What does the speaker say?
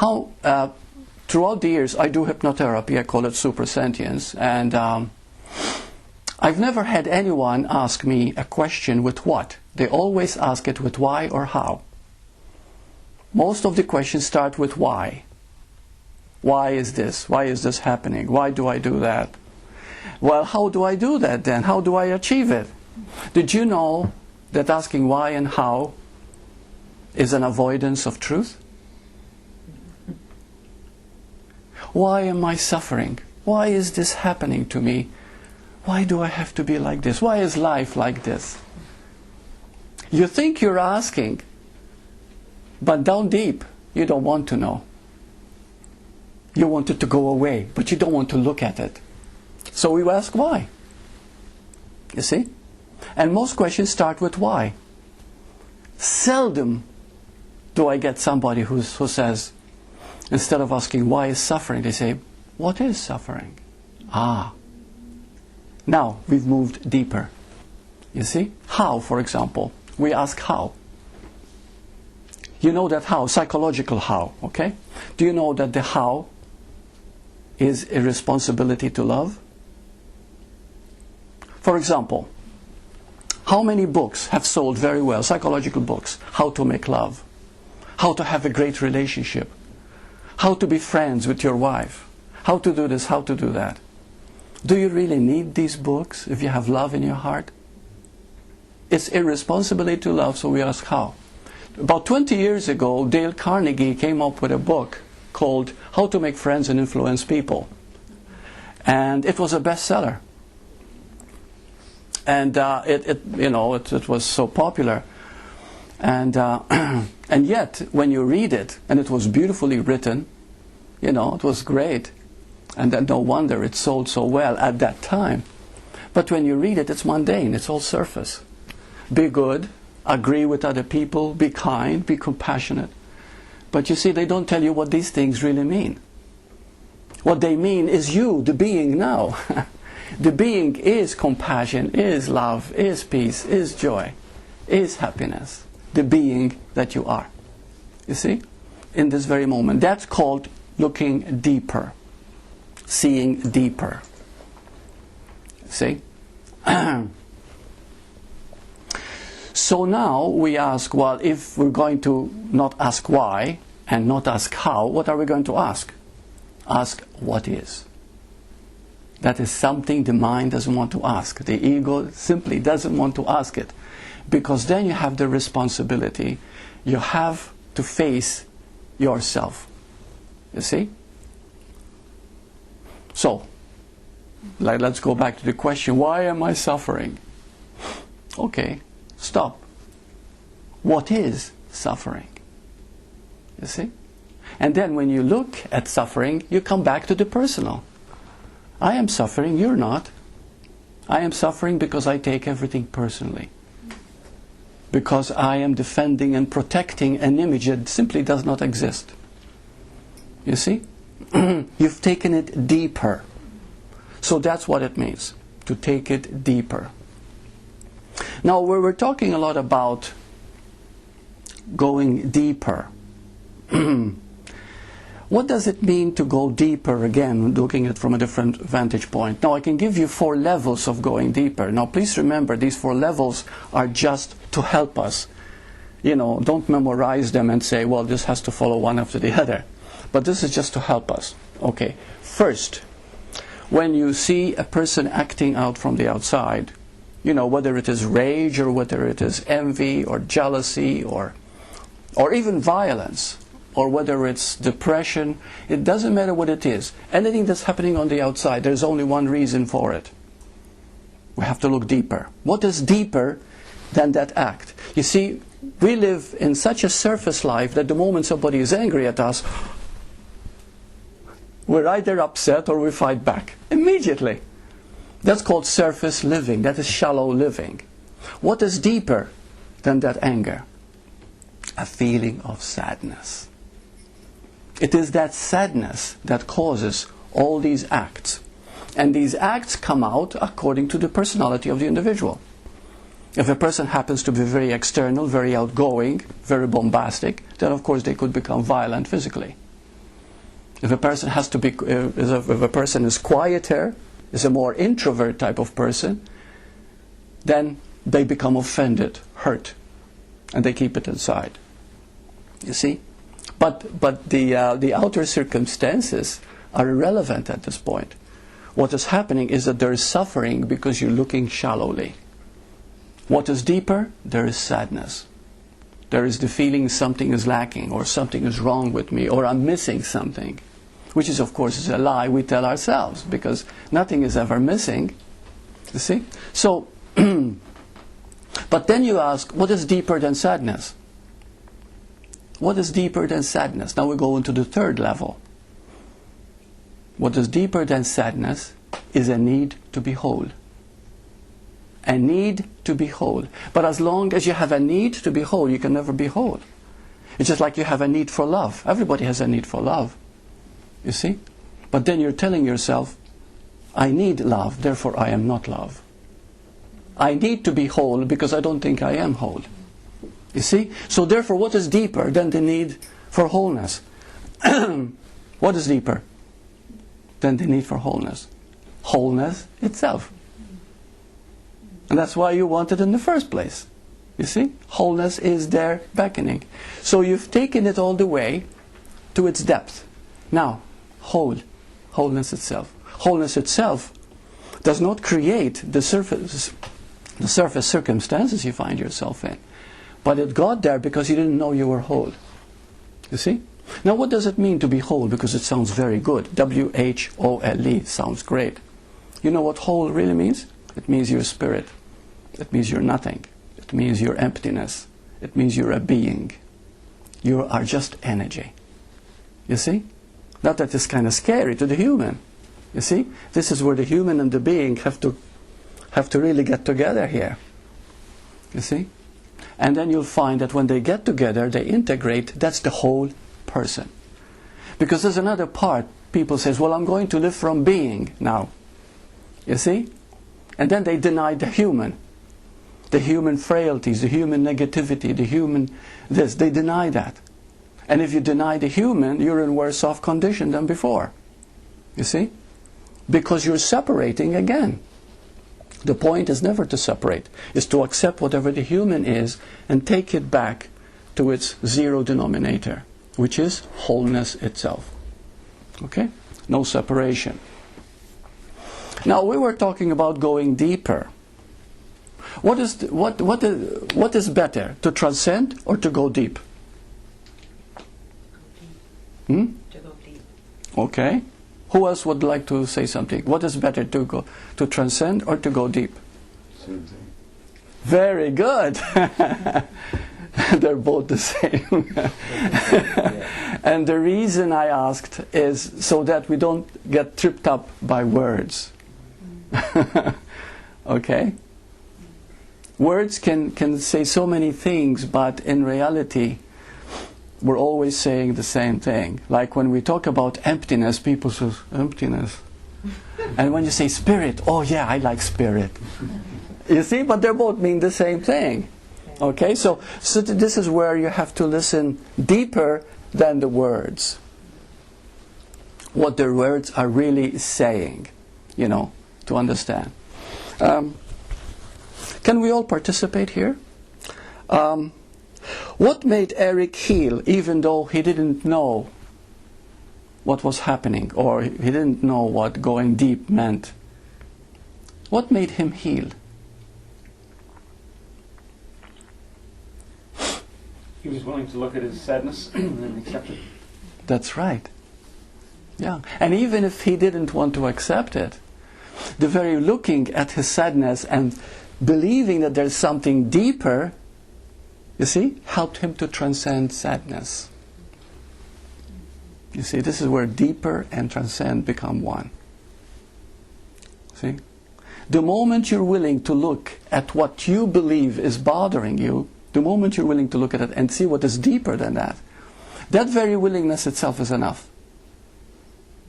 how throughout the years I do hypnotherapy. I call it supersentience, and I've never had anyone ask me a question with what. They always ask it with why or how. Most of the questions start with why. Why is this? Why is this happening? Why do I do that? Well, how do I do that then? How do I achieve it? Did you know that asking why and how is an avoidance of truth? Why am I suffering? Why is this happening to me? Why do I have to be like this? Why is life like this? You think you're asking, but down deep, you don't want to know. You want it to go away, but you don't want to look at it. So you ask why. You see? And most questions start with why. Seldom do I get somebody who says, instead of asking why is suffering, they say, what is suffering? Ah. Now we've moved deeper. You see? How, for example. We ask how. You know that how, psychological how, okay? Do you know that the how is irresponsibility to love? For example, how many books have sold very well, psychological books? How to make love, how to have a great relationship, how to be friends with your wife, how to do this, how to do that. Do you really need these books if you have love in your heart? It's irresponsibility to love, so we ask how. About 20 years ago, Dale Carnegie came up with a book called How to Make Friends and Influence People. And it was a bestseller. And it was so popular. And and yet, when you read it, and it was beautifully written, it was great. And then no wonder it sold so well at that time. But when you read it, it's mundane, it's all surface. Be good, agree with other people, be kind, be compassionate. But you see, they don't tell you what these things really mean. What they mean is you, the being now. The being is compassion, is love, is peace, is joy, is happiness. The being that you are. You see? In this very moment. That's called looking deeper. Seeing deeper. See? So now we ask, well, if we're going to not ask why and not ask how, what are we going to ask? Ask what is. That is something the mind doesn't want to ask. The ego simply doesn't want to ask it. Because then you have the responsibility. You have to face yourself. You see? So, let's go back to the question, why am I suffering? Okay, stop. What is suffering? You see? And then when you look at suffering, you come back to the personal. I am suffering, you're not. I am suffering because I take everything personally. Because I am defending and protecting an image that simply does not exist. You see? You've taken it deeper. So that's what it means, to take it deeper. Now, we're talking a lot about going deeper. What does it mean to go deeper again, looking at it from a different vantage point? Now, I can give you 4 levels of going deeper. Now, please remember, these 4 levels are just to help us. Don't memorize them and say, well, this has to follow one after the other. But this is just to help us. Okay, first, when you see a person acting out from the outside, whether it is rage or whether it is envy or jealousy or even violence, or whether it's depression, it doesn't matter what it is. Anything that's happening on the outside, there's only one reason for it. We have to look deeper. What is deeper than that act? You see, we live in such a surface life that the moment somebody is angry at us, we're either upset or we fight back. Immediately. That's called surface living. That is shallow living. What is deeper than that anger? A feeling of sadness. It is that sadness that causes all these acts. And these acts come out according to the personality of the individual. If a person happens to be very external, very outgoing, very bombastic, then of course they could become violent physically. If a person has to be, if a person is quieter, is a more introvert type of person, then they become offended, hurt, and they keep it inside. You see? But the outer circumstances are irrelevant at this point. What is happening is that there is suffering because you're looking shallowly. What is deeper? There is sadness. There is the feeling something is lacking, or something is wrong with me, or I'm missing something. Which is, of course, is a lie we tell ourselves, because nothing is ever missing. You see? So, but then you ask, what is deeper than sadness? What is deeper than sadness? Now we go into the third level. What is deeper than sadness is a need to be whole. A need to be whole. But as long as you have a need to be whole, you can never be whole. It's just like you have a need for love. Everybody has a need for love. You see? But then you're telling yourself, I need love, therefore I am not love. I need to be whole because I don't think I am whole. You see? So therefore, what is deeper than the need for wholeness? What is deeper than the need for wholeness? Wholeness itself. And that's why you want it in the first place. You see? Wholeness is there beckoning. So you've taken it all the way to its depth. Now, wholeness itself. Wholeness itself does not create the surface circumstances you find yourself in. But it got there because you didn't know you were whole. You see? Now what does it mean to be whole? Because it sounds very good. W-H-O-L-E sounds great. You know what whole really means? It means you're spirit. It means you're nothing. It means you're emptiness. It means you're a being. You are just energy. You see? Not that it's kind of scary to the human. You see? This is where the human and the being have to really get together here. You see? And then you'll find that when they get together, they integrate, that's the whole person. Because there's another part, people say, well, I'm going to live from being now. You see? And then they deny the human frailties, the human negativity, the human this. They deny that. And if you deny the human, you're in worse off condition than before. You see? Because you're separating again. The point is never to separate. It's to accept whatever the human is and take it back to its zero denominator, which is wholeness itself. Okay? No separation. Now we were talking about going deeper. What is better, to transcend or to go deep? To go deep. Okay. Who else would like to say something? What is better, to transcend or to go deep? Same thing. Very good. They're both the same. And the reason I asked is so that we don't get tripped up by words. Okay? Words can say so many things, but in reality, we're always saying the same thing. Like when we talk about emptiness, people say, emptiness. And when you say spirit, oh yeah, I like spirit. You see, but they both mean the same thing. Okay, so this is where you have to listen deeper than the words. What the words are really saying, to understand. Can we all participate here? What made Eric heal even though he didn't know what was happening, or he didn't know what going deep meant? What made him heal? He was willing to look at his sadness and then accept it. That's right. Yeah. And even if he didn't want to accept it, the very looking at his sadness and believing that there's something deeper, you see, helped him to transcend sadness. You see, this is where deeper and transcend become one. See? The moment you're willing to look at what you believe is bothering you, the moment you're willing to look at it and see what is deeper than that, that very willingness itself is enough.